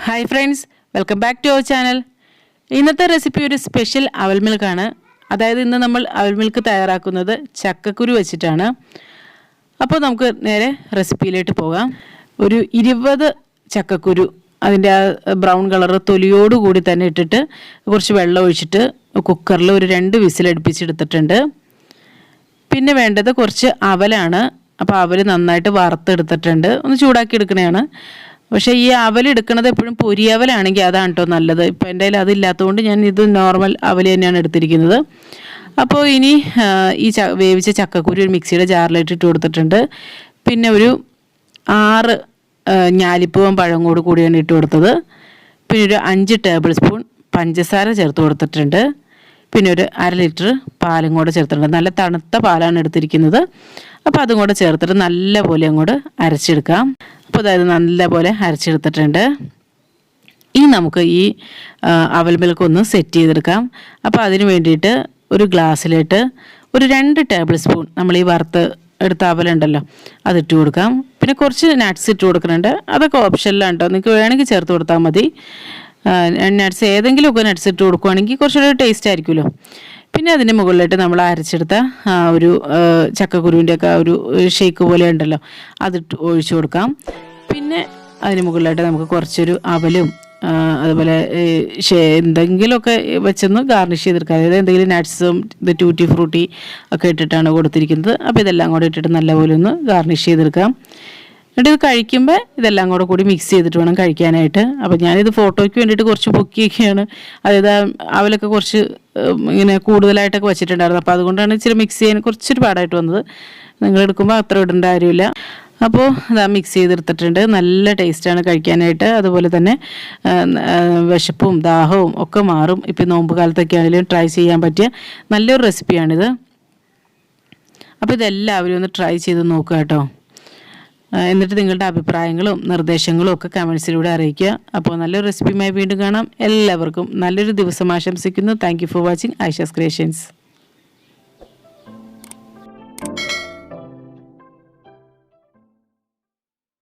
Hi friends, welcome back to our channel. ഇന്നത്തെ recipe ഒരു special അവൽ മിൽക്കാണ്. അതായത് ഇന്ന് നമ്മൾ അവൽ മിൽക്ക് തയ്യാറാക്കുന്നത് ചക്കക്കുരു വെച്ചിട്ടാണ്. അപ്പോൾ നമുക്ക് നേരെ റെസിപ്പിയിലേക്ക് പോകാം. ഒരു 20 ചക്കക്കുരു അതിൻ്റെ ആ ബ്രൗൺ കളർ തൊലിയോടുകൂടി തന്നെ ഇട്ടിട്ട് കുറച്ച് വെള്ളം ഒഴിച്ചിട്ട് കുക്കറിൽ ഒരു 2 വിസിലടുപ്പിച്ചെടുത്തിട്ടുണ്ട്. പിന്നെ വേണ്ടത് കുറച്ച് അവലാണ്. അപ്പോൾ അവൽ നന്നായിട്ട് വറുത്തെടുത്തിട്ടുണ്ട്, ഒന്ന് ചൂടാക്കി എടുക്കണതാണ്. പക്ഷേ ഈ അവൽ എടുക്കുന്നത് എപ്പോഴും പൊരിയവലാണെങ്കിൽ അതാണ് കേട്ടോ നല്ലത്. ഇപ്പോൾ എൻ്റെ കയ്യിൽ അതില്ലാത്തതുകൊണ്ട് ഞാൻ ഇത് നോർമൽ അവൽ തന്നെയാണ് എടുത്തിരിക്കുന്നത്. അപ്പോൾ ഇനി ഈ വേവിച്ച ചക്കക്കുരു ഒരു മിക്സിയുടെ ജാറിലിട്ട് ഇട്ട് കൊടുത്തിട്ടുണ്ട്. പിന്നെ ഒരു 6 ഞാലിപ്പൂവൻ പഴം കൂടിയാണ് ഇട്ട് കൊടുത്തത്. പിന്നെ ഒരു 5 ടേബിൾ സ്പൂൺ പഞ്ചസാര ചേർത്ത് കൊടുത്തിട്ടുണ്ട്. പിന്നെ ഒരു 1/2 ലിറ്റർ പാലും കൂടെ ചേർത്തിട്ടുണ്ട്. നല്ല തണുത്ത പാലാണ് എടുത്തിരിക്കുന്നത്. അപ്പോൾ അതും കൂടെ ചേർത്തിട്ട് നല്ലപോലെ അങ്ങോട്ട് അരച്ചെടുക്കാം. അപ്പോൾ അതായത് നല്ലപോലെ അരച്ചെടുത്തിട്ടുണ്ട്. ഇനി നമുക്ക് ഈ അവൽ മിൽക്ക് ഒന്ന് സെറ്റ് ചെയ്തെടുക്കാം. അപ്പോൾ അതിന് വേണ്ടിയിട്ട് ഒരു ഗ്ലാസ്സിലിട്ട് ഒരു 2 ടേബിൾ സ്പൂൺ നമ്മൾ ഈ വറുത്ത് എടുത്ത അവലുണ്ടല്ലോ അതിട്ട് കൊടുക്കാം. പിന്നെ കുറച്ച് നട്ട്സ് ഇട്ട് കൊടുക്കുന്നുണ്ട്. അതൊക്കെ ഓപ്ഷനിലാണ് കേട്ടോ, നിങ്ങൾക്ക് വേണമെങ്കിൽ ചേർത്ത് കൊടുത്താൽ മതി. നട്ട്സ് ഏതെങ്കിലുമൊക്കെ നട്ട്സ് ഇട്ട് കൊടുക്കുകയാണെങ്കിൽ കുറച്ചുകൂടി ടേസ്റ്റ് ആയിരിക്കുമല്ലോ. പിന്നെ അതിന് മുകളിലായിട്ട് നമ്മൾ അരച്ചെടുത്ത ഒരു ചക്കക്കുരുവിൻ്റെയൊക്കെ ഒരു ഷേക്ക് പോലെ ഉണ്ടല്ലോ അതിട്ട് ഒഴിച്ചു കൊടുക്കാം. പിന്നെ അതിന് മുകളിലായിട്ട് നമുക്ക് കുറച്ചൊരു അവലും അതുപോലെ എന്തെങ്കിലുമൊക്കെ വെച്ചൊന്ന് ഗാർണിഷ് ചെയ്തെടുക്കാം. അതായത് എന്തെങ്കിലും നട്ട്സും ഇത് ടൂറ്റി ഫ്രൂട്ടി ഒക്കെ ഇട്ടിട്ടാണ് കൊടുത്തിരിക്കുന്നത്. അപ്പോൾ ഇതെല്ലാം കൂടെ ഇട്ടിട്ട് നല്ലപോലെ ഒന്ന് ഗാർണിഷ് ചെയ്തെടുക്കാം. എന്നിട്ട് ഇത് കഴിക്കുമ്പോൾ ഇതെല്ലാം കൂടി മിക്സ് ചെയ്തിട്ട് വേണം കഴിക്കാനായിട്ട്. അപ്പോൾ ഞാനിത് ഫോട്ടോയ്ക്ക് വേണ്ടിയിട്ട് കുറച്ച് പൊക്കിയൊക്കെയാണ്, അതായത് അവലൊക്കെ കുറച്ച് ഇങ്ങനെ കൂടുതലായിട്ടൊക്കെ വെച്ചിട്ടുണ്ടായിരുന്നു. അപ്പോൾ അതുകൊണ്ടാണ് ഇച്ചിരി മിക്സ് ചെയ്യാൻ കുറച്ചൊരു പാടായിട്ട് വന്നത്. നിങ്ങൾ എടുക്കുമ്പോൾ അത്ര ഇടേണ്ട കാര്യമില്ല. അപ്പോൾ ഇതാ മിക്സ് ചെയ്തെടുത്തിട്ടുണ്ട്. നല്ല ടേസ്റ്റാണ് കഴിക്കാനായിട്ട്. അതുപോലെ തന്നെ വിശപ്പും ദാഹവും ഒക്കെ മാറും. ഇപ്പോൾ നോമ്പ് കാലത്തൊക്കെ ആണെങ്കിലും ട്രൈ ചെയ്യാൻ പറ്റിയ നല്ലൊരു റെസിപ്പിയാണിത്. അപ്പോൾ ഇതെല്ലാവരും ഒന്ന് ട്രൈ ചെയ്ത് നോക്കുക കേട്ടോ. എന്നിട്ട് നിങ്ങളുടെ അഭിപ്രായങ്ങളും നിർദ്ദേശങ്ങളും ഒക്കെ കമൻസിലൂടെ അറിയിക്കുക. അപ്പോൾ നല്ലൊരു റെസിപ്പിയുമായി വീണ്ടും കാണാം. എല്ലാവർക്കും നല്ലൊരു ദിവസം ആശംസിക്കുന്നു. Thank you for watching Aisha's creations.